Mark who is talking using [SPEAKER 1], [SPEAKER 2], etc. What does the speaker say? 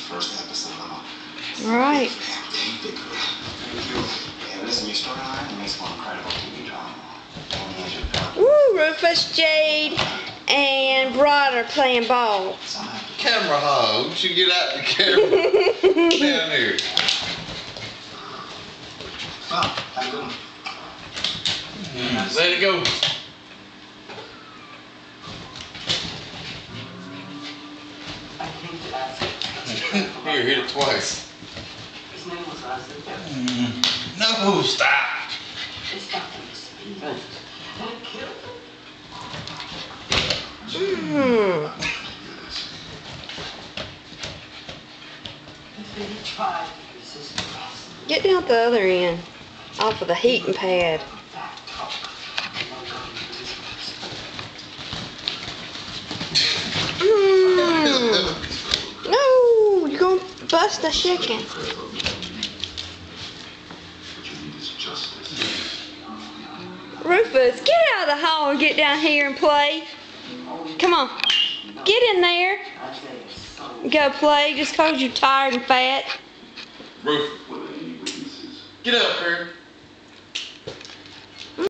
[SPEAKER 1] first episode of
[SPEAKER 2] Right.
[SPEAKER 1] Thank you. And listen, your storyline makes for incredible TV drama.
[SPEAKER 2] Woo, Rufus, Jade, and Rod are playing ball.
[SPEAKER 3] Camera hog. You get out the camera. Down here.
[SPEAKER 1] Well, have a good one.
[SPEAKER 3] Let it go. Here, hit it twice. No, stop.
[SPEAKER 2] Get down at the other end, off of the heating pad. No, you're gonna bust the chicken. Rufus, get out of the hall and get down here and play. Come on, get in there. Go play just 'cause you're tired and fat.
[SPEAKER 3] Roof. Get up here.